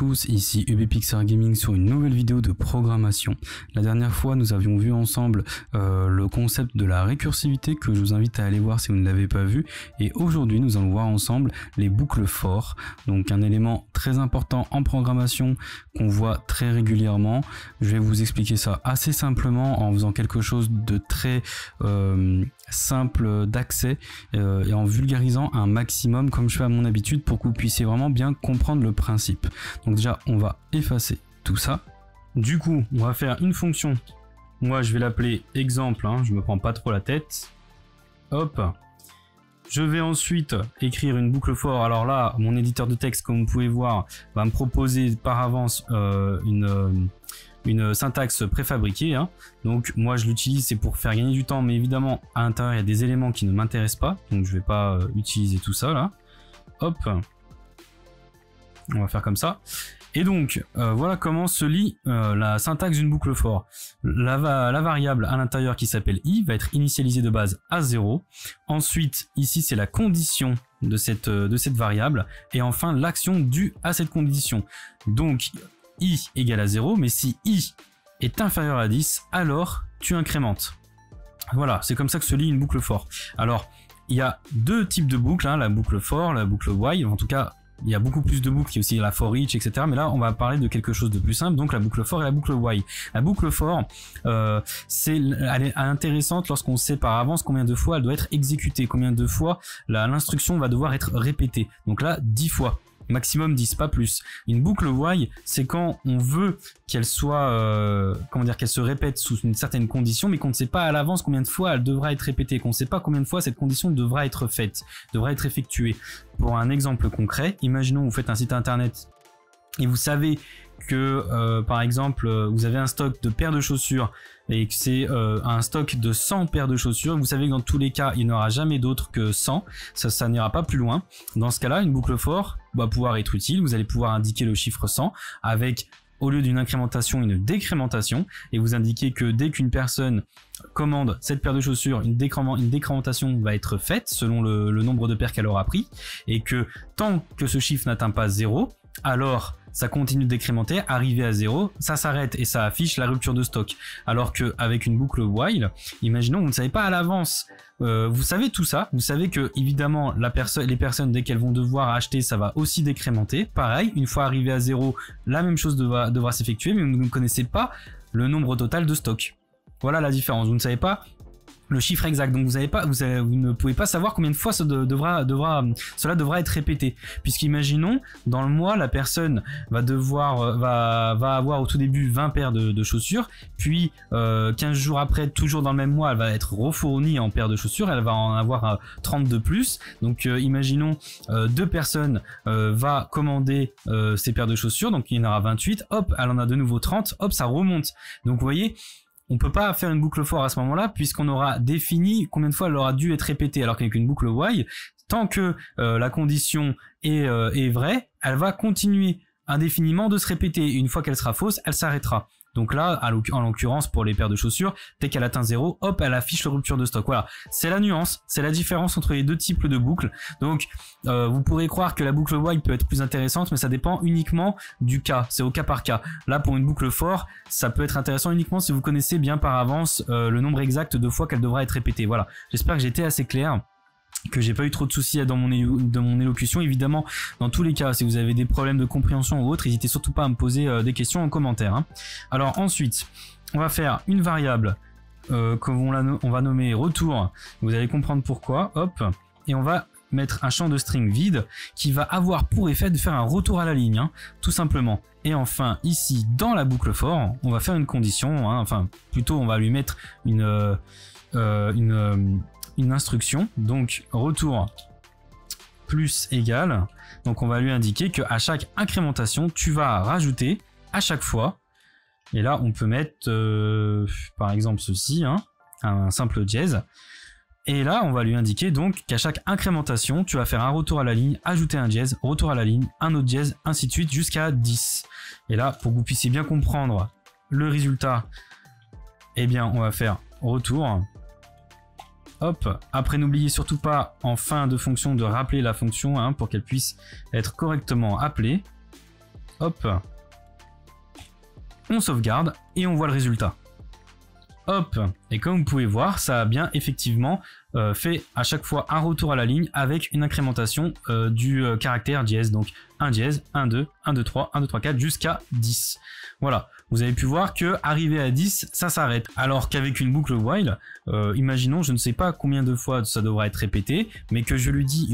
tous, ici UBPixar Gaming sur une nouvelle vidéo de programmation. La dernière fois nous avions vu ensemble le concept de la récursivité que je vous invite à aller voir si vous ne l'avez pas vu, et aujourd'hui nous allons voir ensemble les boucles for, donc un élément très important en programmation qu'on voit très régulièrement. Je vais vous expliquer ça assez simplement en faisant quelque chose de très simple d'accès et en vulgarisant un maximum comme je fais à mon habitude pour que vous puissiez vraiment bien comprendre le principe. Donc déjà on va effacer tout ça. Du coup on va faire une fonction, moi je vais l'appeler exemple, hein, je me prends pas trop la tête. Hop, je vais ensuite écrire une boucle for. Alors là mon éditeur de texte comme vous pouvez voir va me proposer par avance une syntaxe préfabriquée, hein. Donc moi je l'utilise, c'est pour faire gagner du temps, mais évidemment à l'intérieur il y a des éléments qui ne m'intéressent pas, donc je vais pas utiliser tout ça là. Hop, on va faire comme ça. Et donc voilà comment se lit la syntaxe d'une boucle for. La variable à l'intérieur qui s'appelle i va être initialisée de base à 0. Ensuite ici c'est la condition de cette variable, et enfin l'action due à cette condition. Donc i égale à 0, mais si i est inférieur à 10, alors tu incrémentes. Voilà, c'est comme ça que se lit une boucle for. Alors, il y a deux types de boucles, hein, la boucle for, la boucle while. En tout cas, il y a beaucoup plus de boucles, il y a aussi la for each, etc. Mais là, on va parler de quelque chose de plus simple, donc la boucle for et la boucle while. La boucle for, elle est intéressante lorsqu'on sait par avance combien de fois elle doit être exécutée, combien de fois l'instruction va devoir être répétée. Donc là, 10 fois. Maximum 10, pas plus. Une boucle while, c'est quand on veut qu'elle soit, qu'elle se répète sous une certaine condition, mais qu'on ne sait pas à l'avance combien de fois elle devra être répétée, qu'on ne sait pas combien de fois cette condition devra être faite, devra être effectuée. Pour un exemple concret, imaginons vous faites un site internet et vous savez que par exemple vous avez un stock de paires de chaussures et que c'est un stock de 100 paires de chaussures, vous savez que dans tous les cas il n'y aura jamais d'autre que 100, ça n'ira pas plus loin. Dans ce cas là une boucle for va pouvoir être utile, vous allez pouvoir indiquer le chiffre 100 avec, au lieu d'une incrémentation, une décrémentation, et vous indiquez que dès qu'une personne commande cette paire de chaussures, une décrémentation va être faite selon le nombre de paires qu'elle aura pris, et que tant que ce chiffre n'atteint pas 0, alors ça continue de décrémenter, arrivé à 0, ça s'arrête et ça affiche la rupture de stock. Alors qu'avec une boucle while, imaginons vous ne savez pas à l'avance, vous savez tout ça, vous savez que évidemment les personnes dès qu'elles vont devoir acheter, ça va aussi décrémenter. Pareil, une fois arrivé à 0, la même chose devra s'effectuer, mais vous ne connaissez pas le nombre total de stock. Voilà la différence, vous ne savez pas le chiffre exact, donc vous ne pouvez pas savoir combien de fois cela devra être répété, puisqu'imaginons dans le mois la personne va avoir au tout début 20 paires de chaussures, puis 15 jours après, toujours dans le même mois, elle va être refournie en paires de chaussures, elle va en avoir 30 de plus. Donc imaginons deux personnes va commander ces paires de chaussures, donc il y en aura 28, hop, elle en a de nouveau 30, hop, ça remonte. Donc vous voyez, on peut pas faire une boucle for à ce moment-là, puisqu'on aura défini combien de fois elle aura dû être répétée, alors qu'avec une boucle while, tant que la condition est vraie, elle va continuer indéfiniment de se répéter. Une fois qu'elle sera fausse, elle s'arrêtera. Donc là, en l'occurrence pour les paires de chaussures, dès qu'elle atteint 0, hop, elle affiche la rupture de stock. Voilà, c'est la nuance, c'est la différence entre les deux types de boucles. Donc vous pourrez croire que la boucle while peut être plus intéressante, mais ça dépend uniquement du cas, c'est au cas par cas. Là pour une boucle for, ça peut être intéressant uniquement si vous connaissez bien par avance le nombre exact de fois qu'elle devra être répétée. Voilà, j'espère que j'ai été assez clair, que j'ai pas eu trop de soucis dans mon élocution. Évidemment, dans tous les cas, si vous avez des problèmes de compréhension ou autre, n'hésitez surtout pas à me poser des questions en commentaire, hein. Alors ensuite, on va faire une variable qu'on va nommer retour, vous allez comprendre pourquoi, hop, et on va mettre un champ de string vide qui va avoir pour effet de faire un retour à la ligne, hein, tout simplement. Et enfin, ici, dans la boucle for, on va faire une condition, hein, enfin, plutôt on va lui mettre une instruction, donc retour plus égal, donc on va lui indiquer que à chaque incrémentation tu vas rajouter à chaque fois, et là on peut mettre par exemple ceci, hein, un simple dièse, et là on va lui indiquer donc qu'à chaque incrémentation tu vas faire un retour à la ligne, ajouter un dièse, retour à la ligne, un autre dièse, ainsi de suite jusqu'à 10. Et là pour que vous puissiez bien comprendre le résultat, eh bien on va faire retour. Hop, après n'oubliez surtout pas en fin de fonction de rappeler la fonction, hein, pour qu'elle puisse être correctement appelée. hop, on sauvegarde et on voit le résultat. Hop, et comme vous pouvez voir, ça a bien effectivement fait à chaque fois un retour à la ligne avec une incrémentation du caractère dièse. Donc 1 dièse, 1, 2, 1, 2, 3, 1, 2, 3, 4 jusqu'à 10. Voilà, vous avez pu voir que arrivé à 10, ça s'arrête. Alors qu'avec une boucle while, imaginons, je ne sais pas combien de fois ça devra être répété, mais que je lui dis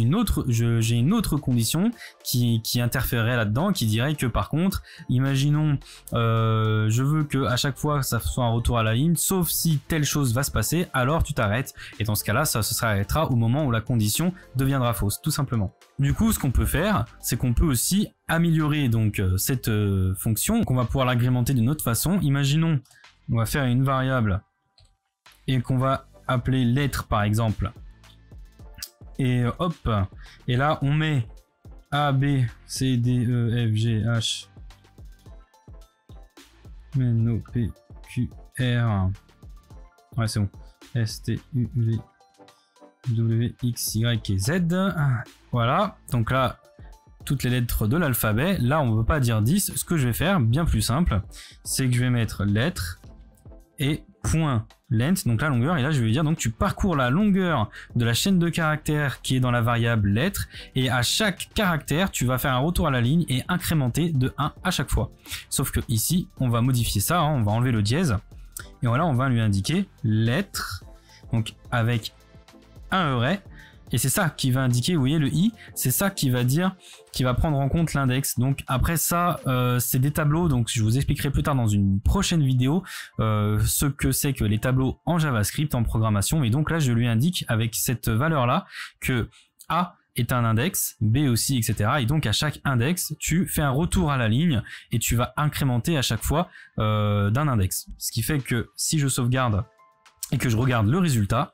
j'ai une autre condition qui interférerait là-dedans, qui dirait que par contre, imaginons, je veux que à chaque fois ça soit un retour à la ligne, sauf si telle chose va se passer, alors tu t'arrêtes. Et dans ce cas-là, ça se s'arrêtera au moment où la condition deviendra fausse, tout simplement. Du coup, ce qu'on peut faire, c'est qu'on peut aussi améliorer donc cette fonction, qu'on va pouvoir l'agrémenter d'une autre façon. Imaginons, on va faire une variable et qu'on va appeler lettre par exemple. Et hop, et là on met A, B, C, D, E, F, G, H, N, O, P, Q, R. Ouais, c'est bon. S, T, U, V, W, X, Y et Z. Voilà, donc là, toutes les lettres de l'alphabet. Là, on ne veut pas dire 10. Ce que je vais faire, bien plus simple, c'est que je vais mettre lettre et point length, donc la longueur. Et là, je vais dire, donc tu parcours la longueur de la chaîne de caractères qui est dans la variable lettre. Et à chaque caractère, tu vas faire un retour à la ligne et incrémenter de 1 à chaque fois. Sauf que ici, on va modifier ça, hein, on va enlever le dièse. Et voilà, on va lui indiquer lettre, donc avec un eret. Et c'est ça qui va indiquer, vous voyez le i, c'est ça qui va dire, qui va prendre en compte l'index. Donc après ça, c'est des tableaux, donc je vous expliquerai plus tard dans une prochaine vidéo ce que c'est que les tableaux en JavaScript, en programmation. Et donc là, je lui indique avec cette valeur-là que A est un index, B aussi, etc. Et donc à chaque index, tu fais un retour à la ligne et tu vas incrémenter à chaque fois d'un index. Ce qui fait que si je sauvegarde et que je regarde le résultat,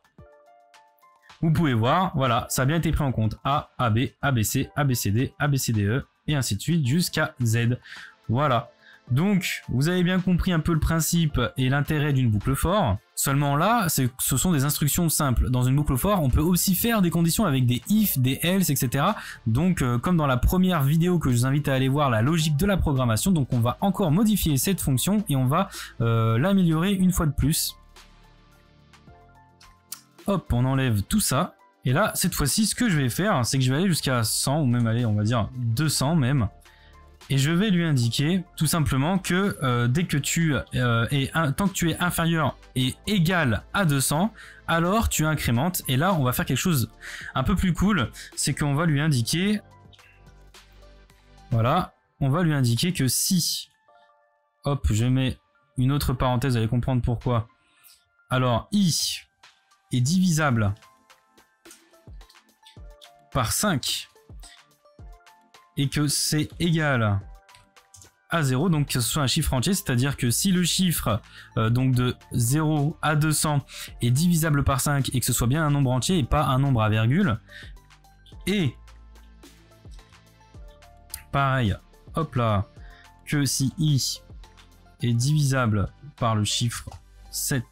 vous pouvez voir, voilà, ça a bien été pris en compte. A, AB, ABC, ABCD, ABCDE, et ainsi de suite jusqu'à Z. Voilà. Donc, vous avez bien compris un peu le principe et l'intérêt d'une boucle for. Seulement là, ce sont des instructions simples. Dans une boucle for, on peut aussi faire des conditions avec des if, des else, etc. Donc, comme dans la première vidéo que je vous invite à aller voir, la logique de la programmation, donc on va encore modifier cette fonction et on va l'améliorer une fois de plus. Hop, on enlève tout ça. Et là, cette fois-ci, ce que je vais faire, c'est que je vais aller jusqu'à 100, ou même aller, on va dire 200 même. Et je vais lui indiquer tout simplement que dès que tant que tu es inférieur et égal à 200, alors tu incrémentes. Et là, on va faire quelque chose un peu plus cool. C'est qu'on va lui indiquer... Voilà, on va lui indiquer que si... Hop, je mets une autre parenthèse, vous allez comprendre pourquoi. Alors, i... est divisable par 5 et que c'est égal à 0, donc que ce soit un chiffre entier, c'est-à-dire que si le chiffre donc de 0 à 200 est divisable par 5 et que ce soit bien un nombre entier et pas un nombre à virgule, et pareil, hop là, que si i est divisable par le chiffre 7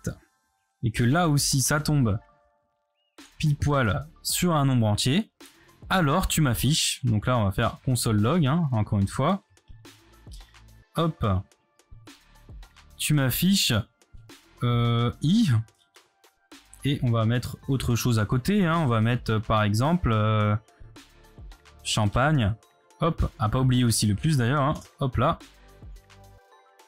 et que là aussi ça tombe pile poil sur un nombre entier, alors tu m'affiches, donc là on va faire console log, hein, encore une fois, hop, tu m'affiches i, et on va mettre autre chose à côté, hein, on va mettre par exemple champagne, hop, à pas oublier aussi le plus d'ailleurs, hein, hop là.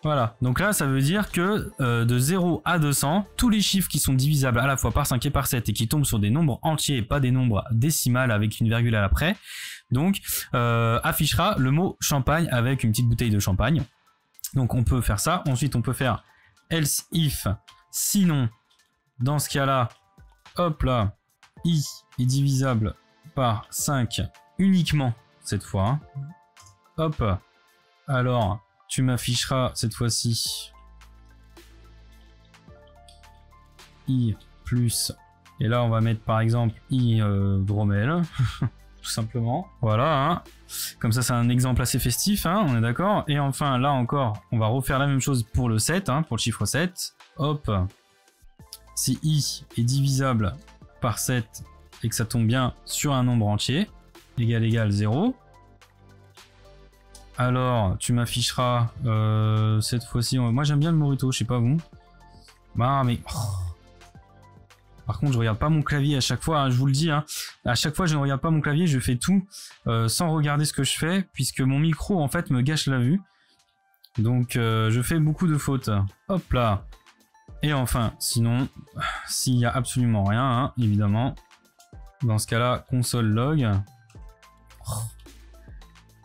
Voilà, donc là ça veut dire que de 0 à 200, tous les chiffres qui sont divisables à la fois par 5 et par 7 et qui tombent sur des nombres entiers et pas des nombres décimales avec une virgule à l'après, donc affichera le mot champagne avec une petite bouteille de champagne. Donc on peut faire ça, ensuite on peut faire else if, sinon dans ce cas là, hop là, i est divisable par 5 uniquement cette fois, hein. Hop, alors... tu m'afficheras cette fois-ci i plus, et là on va mettre par exemple i dromel, tout simplement, voilà, hein. Comme ça c'est un exemple assez festif, hein, on est d'accord. Et enfin là encore, on va refaire la même chose pour le 7, hein, pour le chiffre 7, hop, si i est divisable par 7 et que ça tombe bien sur un nombre entier, égal 0, Alors, tu m'afficheras cette fois-ci. Moi, j'aime bien le Morito, je sais pas vous. Bah, mais... Oh. Par contre, je regarde pas mon clavier à chaque fois, hein, je vous le dis. Hein. À chaque fois, je ne regarde pas mon clavier, je fais tout sans regarder ce que je fais, puisque mon micro, en fait, me gâche la vue. Donc, je fais beaucoup de fautes. Hop là. Et enfin, sinon, s'il n'y a absolument rien, hein, évidemment, dans ce cas-là, console log.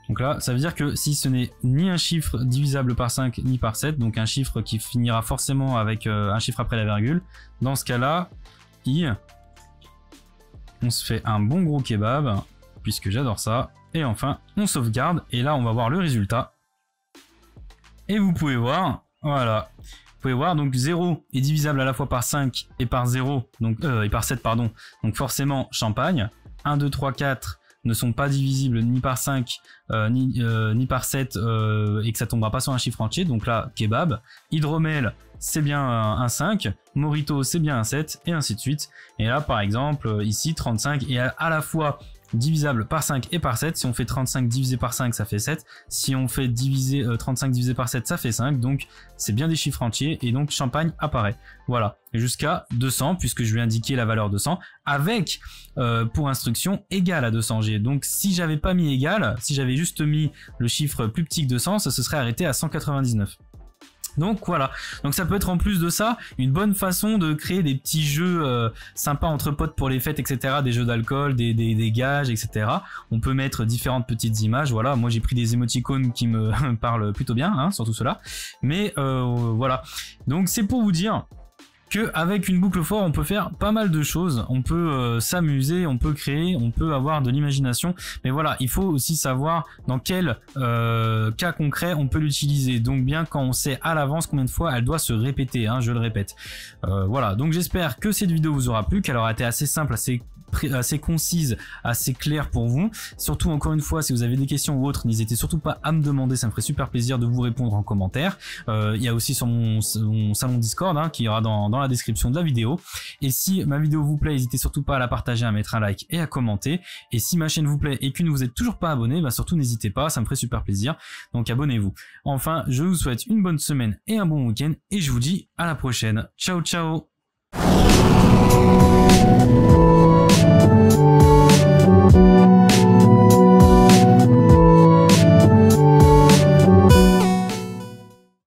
Donc là, ça veut dire que si ce n'est ni un chiffre divisable par 5 ni par 7, donc un chiffre qui finira forcément avec un chiffre après la virgule, dans ce cas-là, on se fait un bon gros kebab, puisque j'adore ça. Et enfin, on sauvegarde, et là, on va voir le résultat. Et vous pouvez voir, voilà. Vous pouvez voir, donc 0 est divisable à la fois par 5 et par 0, donc, et par 7, pardon. Donc forcément, champagne. 1, 2, 3, 4 ne sont pas divisibles ni par 5 ni par 7 et que ça tombera pas sur un chiffre entier. Donc là, kebab. Hydromel, c'est bien un 5. Morito, c'est bien un 7, et ainsi de suite. Et là, par exemple, ici, 35 est à la fois divisable par 5 et par 7. Si on fait 35 divisé par 5, ça fait 7. Si on fait 35 divisé par 7, ça fait 5. Donc, c'est bien des chiffres entiers. Et donc, champagne apparaît. Voilà. Jusqu'à 200, puisque je lui ai indiqué la valeur 200, avec, pour instruction, égal à 200G. Donc, si j'avais pas mis égal, si j'avais juste mis le chiffre plus petit que 200, ça se serait arrêté à 199. Donc voilà, donc ça peut être en plus de ça une bonne façon de créer des petits jeux sympas entre potes pour les fêtes, etc. Des jeux d'alcool, des gages, etc. On peut mettre différentes petites images. Voilà, moi j'ai pris des émoticônes qui me parlent plutôt bien, hein, surtout ceux-là. Mais voilà, donc c'est pour vous dire que avec une boucle for, on peut faire pas mal de choses. On peut s'amuser, on peut créer, on peut avoir de l'imagination. Mais voilà, il faut aussi savoir dans quel cas concret on peut l'utiliser. Donc bien quand on sait à l'avance combien de fois elle doit se répéter, hein, je le répète. Voilà, donc j'espère que cette vidéo vous aura plu, qu'elle aura été assez simple, assez concise, assez claire pour vous. Surtout, encore une fois, si vous avez des questions ou autres, n'hésitez surtout pas à me demander, ça me ferait super plaisir de vous répondre en commentaire. Il y a aussi sur mon salon Discord, hein, qui ira dans la description de la vidéo. Et si ma vidéo vous plaît, n'hésitez surtout pas à la partager, à mettre un like et à commenter. Et si ma chaîne vous plaît et que vous n'êtes toujours pas abonné, bah surtout n'hésitez pas, ça me ferait super plaisir. Donc abonnez-vous. Enfin, je vous souhaite une bonne semaine et un bon week-end, et je vous dis à la prochaine. Ciao ciao.